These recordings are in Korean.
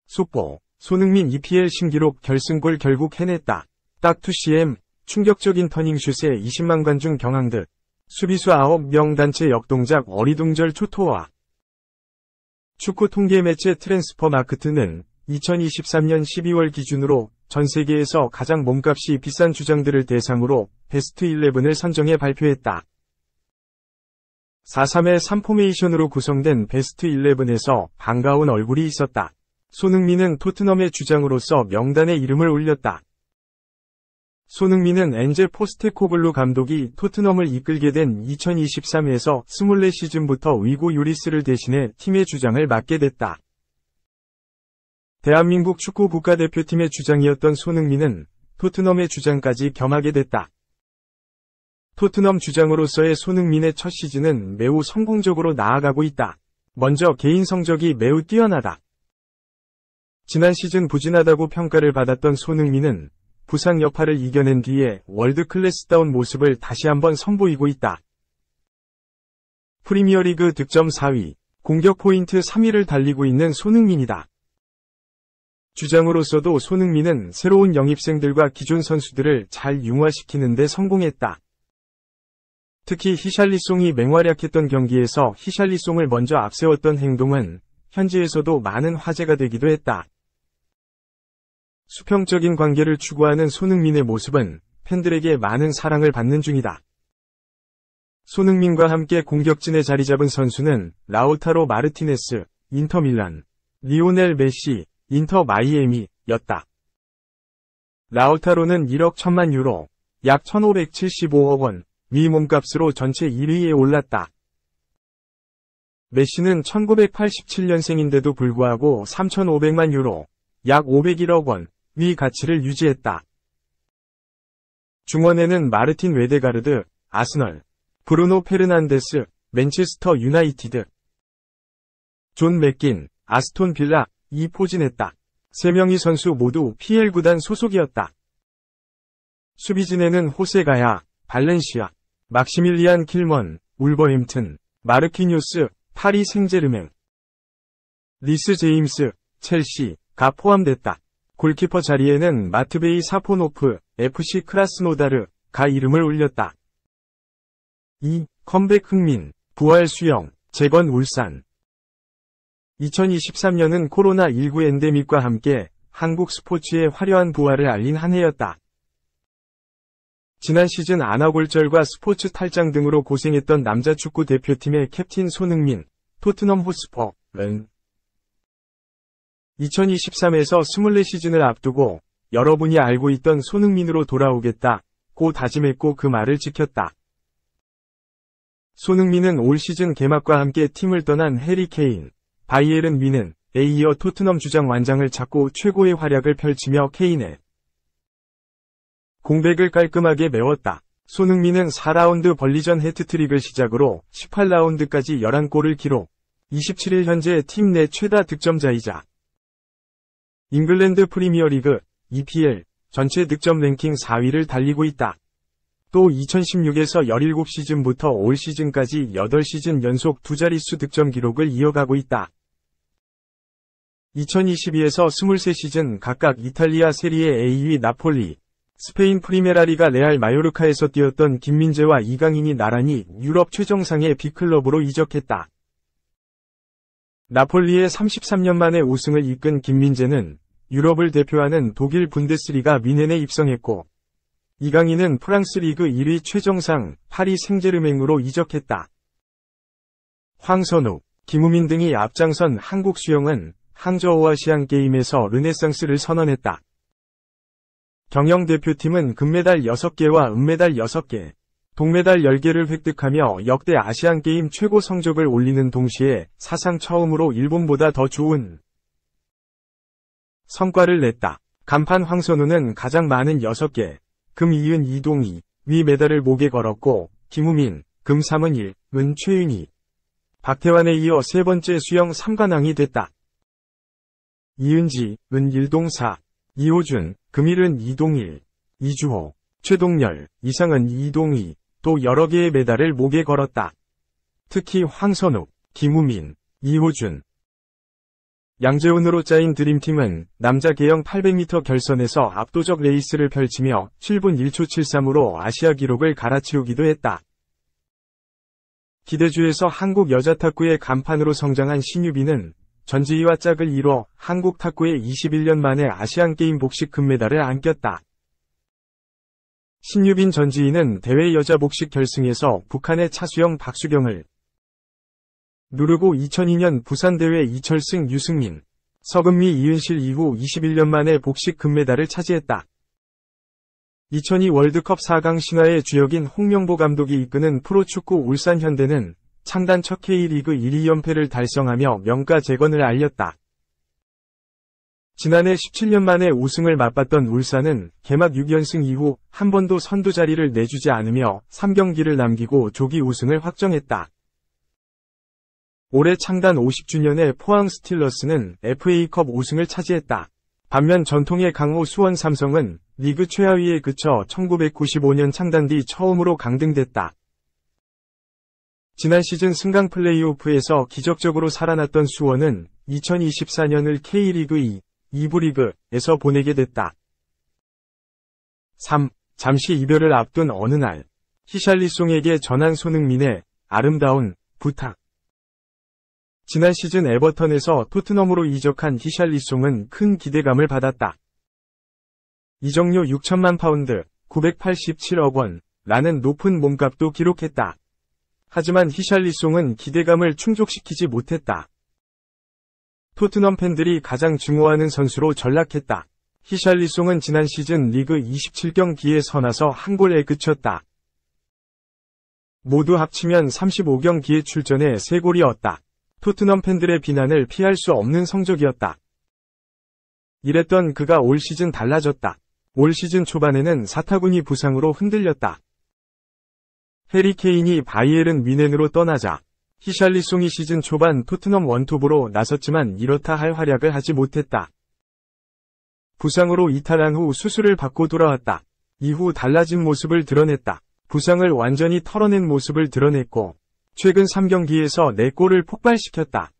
속보, 손흥민 EPL 신기록 결승골 결국 해냈다. 딱 2cm, 충격적인 터닝슛에 20만 관중 경악듯. 수비수 9명 단체 역동작 어리둥절 초토화. 축구 통계 매체 트랜스퍼 마크트는 2023년 12월 기준으로 전 세계에서 가장 몸값이 비싼 주장들을 대상으로 베스트 11을 선정해 발표했다. 4-3-3 포메이션으로 구성된 베스트 11에서 반가운 얼굴이 있었다. 손흥민은 토트넘의 주장으로서 명단에 이름을 올렸다. 손흥민은 엔제 포스테코글루 감독이 토트넘을 이끌게 된 2023에서 24시즌부터 위고 유리스를 대신해 팀의 주장을 맡게 됐다. 대한민국 축구 국가대표팀의 주장이었던 손흥민은 토트넘의 주장까지 겸하게 됐다. 토트넘 주장으로서의 손흥민의 첫 시즌은 매우 성공적으로 나아가고 있다. 먼저 개인 성적이 매우 뛰어나다. 지난 시즌 부진하다고 평가를 받았던 손흥민은 부상 여파를 이겨낸 뒤에 월드클래스다운 모습을 다시 한번 선보이고 있다. 프리미어리그 득점 4위, 공격 포인트 3위를 달리고 있는 손흥민이다. 주장으로서도 손흥민은 새로운 영입생들과 기존 선수들을 잘 융화시키는 데 성공했다. 특히 히샬리송이 맹활약했던 경기에서 히샬리송을 먼저 앞세웠던 행동은 현지에서도 많은 화제가 되기도 했다. 수평적인 관계를 추구하는 손흥민의 모습은 팬들에게 많은 사랑을 받는 중이다. 손흥민과 함께 공격진에 자리 잡은 선수는 라우타로 마르티네스, 인터밀란, 리오넬 메시, 인터 마이애미였다. 라우타로는 1억 1천만 유로, 약 1,575억 원, 미 몸값으로 전체 1위에 올랐다. 메시는 1987년생인데도 불구하고 3,500만 유로, 약 501억 원, 위 가치를 유지했다. 중원에는 마르틴 웨데가르드, 아스널, 브루노 페르난데스, 맨체스터 유나이티드, 존 맥긴, 아스톤 빌라, 포진했다. 3명의 선수 모두 PL 구단 소속이었다. 수비진에는 호세가야, 발렌시아, 막시밀리안 킬먼, 울버햄튼, 마르키뉴스, 파리 생제르맹, 리스 제임스, 첼시가 포함됐다. 골키퍼 자리에는 마트베이 사포노프, FC 크라스노다르가 이름을 올렸다. 컴백 흥민, 부활 수영, 재건 울산. 2023년은 코로나19 엔데믹과 함께 한국 스포츠의 화려한 부활을 알린 한 해였다. 지난 시즌 안아골절과 스포츠 탈장 등으로 고생했던 남자 축구 대표팀의 캡틴 손흥민, 토트넘 호스퍼는 2023에서 24시즌을 앞두고 여러분이 알고 있던 손흥민으로 돌아오겠다고 다짐했고 그 말을 지켰다. 손흥민은 올 시즌 개막과 함께 팀을 떠난 해리 케인, 바이에른 뮌헨에 이어 토트넘 주장 완장을 잡고 최고의 활약을 펼치며 케인의 공백을 깔끔하게 메웠다. 손흥민은 4라운드 벌리전 해트트릭을 시작으로 18라운드까지 11골을 기록, 27일 현재 팀 내 최다 득점자이자 잉글랜드 프리미어리그, EPL, 전체 득점 랭킹 4위를 달리고 있다. 또 2016에서 17시즌부터 올 시즌까지 8시즌 연속 두 자릿수 득점 기록을 이어가고 있다. 2022에서 23시즌 각각 이탈리아 세리에 A위 나폴리, 스페인 프리메라리가 레알 마요르카에서 뛰었던 김민재와 이강인이 나란히 유럽 최정상의 빅클럽으로 이적했다. 나폴리의 33년 만에 우승을 이끈 김민재는 유럽을 대표하는 독일 분데스리가 뮌헨에 입성했고, 이강인은 프랑스 리그 1위 최정상 파리 생제르맹으로 이적했다. 황선우, 김우민 등이 앞장선 한국 수영은 항저우 아시안게임에서 르네상스를 선언했다. 경영 대표팀은 금메달 6개와 은메달 6개, 동메달 10개를 획득하며 역대 아시안게임 최고 성적을 올리는 동시에 사상 처음으로 일본보다 더 좋은 성과를 냈다. 간판 황선우는 가장 많은 6개, 금 2은 이동희, 위 메달을 목에 걸었고, 김우민, 금 3은 1, 은 최윤희, 박태환에 이어 세 번째 수영 3관왕이 됐다. 이은지, 은 1동사, 이호준, 금 1은 이동일, 이주호, 최동열, 이상은 이동희, 또 여러 개의 메달을 목에 걸었다. 특히 황선욱, 김우민, 이호준, 양재훈으로 짜인 드림팀은 남자 계영 800m 결선에서 압도적 레이스를 펼치며 7분 1초 73으로 아시아 기록을 갈아치우기도 했다. 기대주에서 한국 여자 탁구의 간판으로 성장한 신유빈은 전지희와 짝을 이뤄 한국 탁구의 21년 만에 아시안게임 복식 금메달을 안겼다. 신유빈 전지희는 대회 여자 복식 결승에서 북한의 차수영 박수경을 누르고 2002년 부산대회 이철승 유승민, 서금미 이은실 이후 21년 만에 복식 금메달을 차지했다. 2002 월드컵 4강 신화의 주역인 홍명보 감독이 이끄는 프로축구 울산현대는 창단 첫 K리그 1, 2연패를 달성하며 명가 재건을 알렸다. 지난해 17년 만에 우승을 맛봤던 울산은 개막 6연승 이후 한 번도 선두 자리를 내주지 않으며 3경기를 남기고 조기 우승을 확정했다. 올해 창단 50주년의 포항 스틸러스는 FA컵 우승을 차지했다. 반면 전통의 강호 수원 삼성은 리그 최하위에 그쳐 1995년 창단 뒤 처음으로 강등됐다. 지난 시즌 승강 플레이오프에서 기적적으로 살아났던 수원은 2024년을 K리그 2부 리그에서 보내게 됐다. 3. 잠시 이별을 앞둔 어느 날, 히샬리송에게 전한 손흥민의 아름다운 부탁. 지난 시즌 에버턴에서 토트넘으로 이적한 히샬리송은 큰 기대감을 받았다. 이적료 6천만 파운드, 987억 원라는 높은 몸값도 기록했다. 하지만 히샬리송은 기대감을 충족시키지 못했다. 토트넘 팬들이 가장 증오하는 선수로 전락했다. 히샬리송은 지난 시즌 리그 27경기에 서나서 한 골에 그쳤다. 모두 합치면 35경기에 출전해 3골이었다. 토트넘 팬들의 비난을 피할 수 없는 성적이었다. 이랬던 그가 올 시즌 달라졌다. 올 시즌 초반에는 사타구니 부상으로 흔들렸다. 해리 케인이 바이에른 뮌헨으로 떠나자 히샬리송이 시즌 초반 토트넘 원톱으로 나섰지만 이렇다 할 활약을 하지 못했다. 부상으로 이탈한 후 수술을 받고 돌아왔다. 이후 달라진 모습을 드러냈다. 부상을 완전히 털어낸 모습을 드러냈고 최근 3경기에서 4골을 폭발시켰다.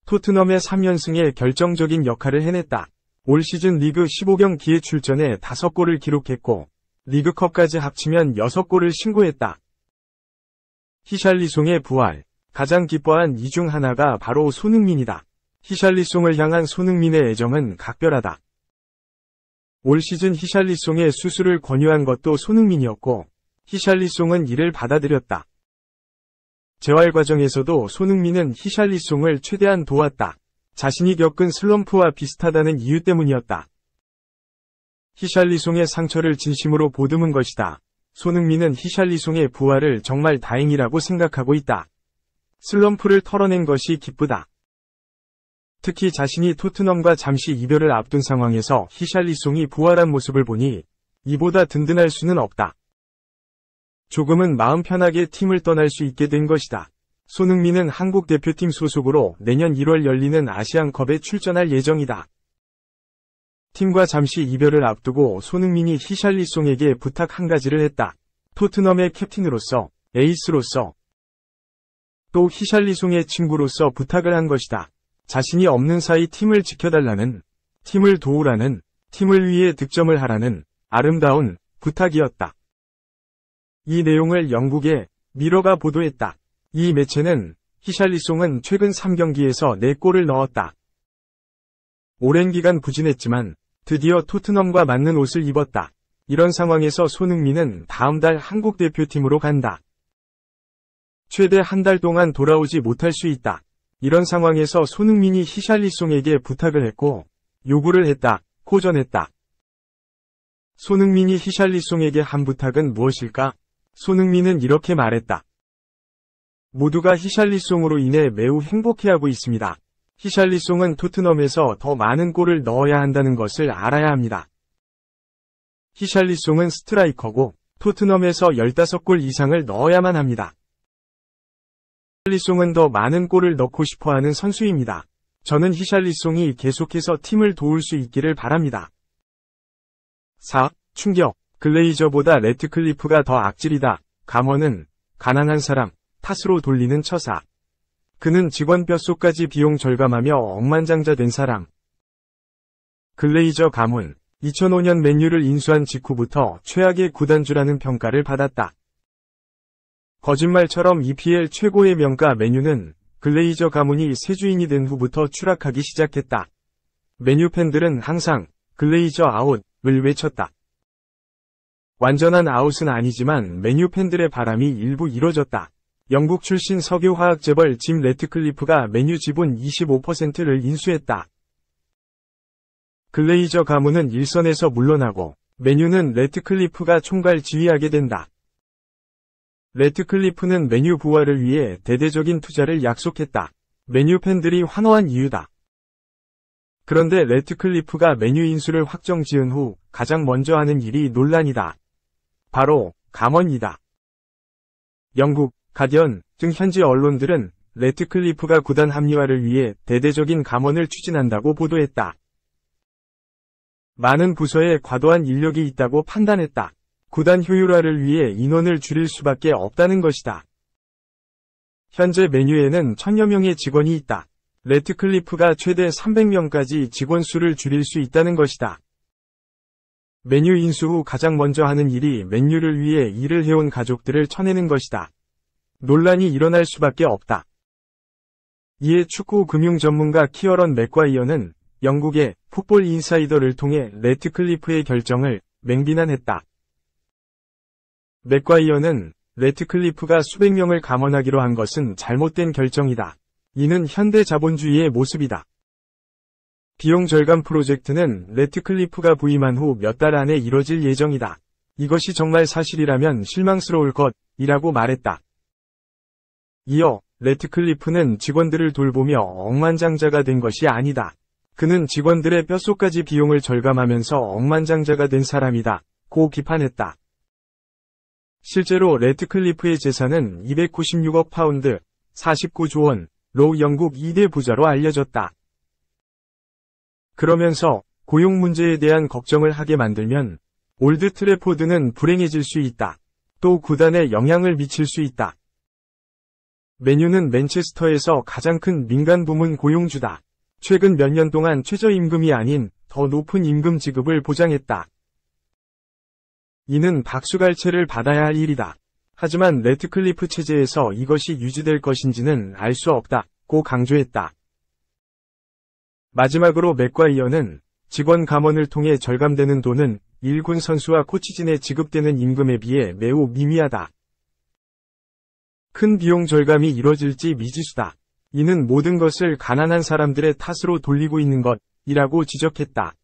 토트넘의 3연승에 결정적인 역할을 해냈다. 올 시즌 리그 15경기에 출전해 5골을 기록했고 리그컵까지 합치면 6골을 신고했다. 히샬리송의 부활. 가장 기뻐한 이 중 하나가 바로 손흥민이다. 히샬리송을 향한 손흥민의 애정은 각별하다. 올 시즌 히샬리송의 수술을 권유한 것도 손흥민이었고 히샬리송은 이를 받아들였다. 재활 과정에서도 손흥민은 히샬리송을 최대한 도왔다. 자신이 겪은 슬럼프와 비슷하다는 이유 때문이었다. 히샬리송의 상처를 진심으로 보듬은 것이다. 손흥민은 히샬리송의 부활을 정말 다행이라고 생각하고 있다. 슬럼프를 털어낸 것이 기쁘다. 특히 자신이 토트넘과 잠시 이별을 앞둔 상황에서 히샬리송이 부활한 모습을 보니 이보다 든든할 수는 없다. 조금은 마음 편하게 팀을 떠날 수 있게 된 것이다. 손흥민은 한국 대표팀 소속으로 내년 1월 열리는 아시안컵에 출전할 예정이다. 팀과 잠시 이별을 앞두고 손흥민이 히샬리송에게 부탁 한 가지를 했다. 토트넘의 캡틴으로서, 에이스로서, 또 히샬리송의 친구로서 부탁을 한 것이다. 자신이 없는 사이 팀을 지켜달라는, 팀을 도우라는, 팀을 위해 득점을 하라는 아름다운 부탁이었다. 이 내용을 영국의 미러가 보도했다. 이 매체는 히샬리송은 최근 3경기에서 4골을 넣었다. 오랜 기간 부진했지만 드디어 토트넘과 맞는 옷을 입었다. 이런 상황에서 손흥민은 다음 달 한국 대표팀으로 간다. 최대 한 달 동안 돌아오지 못할 수 있다. 이런 상황에서 손흥민이 히샬리송에게 부탁을 했고 요구를 했다고 전했다. 손흥민이 히샬리송에게 한 부탁은 무엇일까? 손흥민은 이렇게 말했다. 모두가 히샬리송으로 인해 매우 행복해하고 있습니다. 히샬리송은 토트넘에서 더 많은 골을 넣어야 한다는 것을 알아야 합니다. 히샬리송은 스트라이커고 토트넘에서 15골 이상을 넣어야만 합니다. 히샬리송은 더 많은 골을 넣고 싶어하는 선수입니다. 저는 히샬리송이 계속해서 팀을 도울 수 있기를 바랍니다. 4. 충격. 글레이저보다 래트클리프가 더 악질이다. 감언은 가난한 사람 탓으로 돌리는 처사. 그는 직원 뼛속까지 비용 절감하며 억만장자 된 사람. 글레이저 가문. 2005년 맨유를 인수한 직후부터 최악의 구단주라는 평가를 받았다. 거짓말처럼 EPL 최고의 명가 맨유는 글레이저 가문이 새 주인이 된 후부터 추락하기 시작했다. 맨유 팬들은 항상 글레이저 아웃을 외쳤다. 완전한 아웃은 아니지만 맨유 팬들의 바람이 일부 이뤄졌다. 영국 출신 석유화학 재벌 짐 래트클리프가 맨유 지분 25%를 인수했다. 글레이저 가문은 일선에서 물러나고 맨유는 래트클리프가 총괄 지휘하게 된다. 래트클리프는 맨유 부활을 위해 대대적인 투자를 약속했다. 맨유 팬들이 환호한 이유다. 그런데 래트클리프가 맨유 인수를 확정 지은 후 가장 먼저 하는 일이 논란이다. 바로 감언이다. 영국, 가디언 등 현지 언론들은 래트클리프가 구단 합리화를 위해 대대적인 감언을 추진한다고 보도했다. 많은 부서에 과도한 인력이 있다고 판단했다. 구단 효율화를 위해 인원을 줄일 수밖에 없다는 것이다. 현재 맨유에는 1000여 명의 직원이 있다. 래트클리프가 최대 300명까지 직원 수를 줄일 수 있다는 것이다. 맨유 인수 후 가장 먼저 하는 일이 맨유를 위해 일을 해온 가족들을 쳐내는 것이다. 논란이 일어날 수밖에 없다. 이에 축구 금융 전문가 키어런 맥과이어는 영국의 풋볼 인사이더를 통해 래트클리프의 결정을 맹비난했다. 맥과이어는 래트클리프가 수백 명을 감언하기로 한 것은 잘못된 결정이다. 이는 현대 자본주의의 모습이다. 비용 절감 프로젝트는 래트클리프가 부임한 후 몇 달 안에 이뤄질 예정이다. 이것이 정말 사실이라면 실망스러울 것이라고 말했다. 이어 래트클리프는 직원들을 돌보며 억만장자가 된 것이 아니다. 그는 직원들의 뼛속까지 비용을 절감하면서 억만장자가 된 사람이다. 고 비판했다. 실제로 래트클리프의 재산은 296억 파운드, 49조 원로 영국 2대 부자로 알려졌다. 그러면서 고용 문제에 대한 걱정을 하게 만들면 올드 트래포드는 불행해질 수 있다. 또 구단에 영향을 미칠 수 있다. 맨유는 맨체스터에서 가장 큰 민간 부문 고용주다. 최근 몇 년 동안 최저임금이 아닌 더 높은 임금 지급을 보장했다. 이는 박수갈채를 받아야 할 일이다. 하지만 래트클리프 체제에서 이것이 유지될 것인지는 알 수 없다고 강조했다. 마지막으로 맥과이어는 직원 감언을 통해 절감되는 돈은 1군 선수와 코치진에 지급되는 임금에 비해 매우 미미하다. 큰 비용 절감이 이뤄질지 미지수다. 이는 모든 것을 가난한 사람들의 탓으로 돌리고 있는 것이라고 지적했다.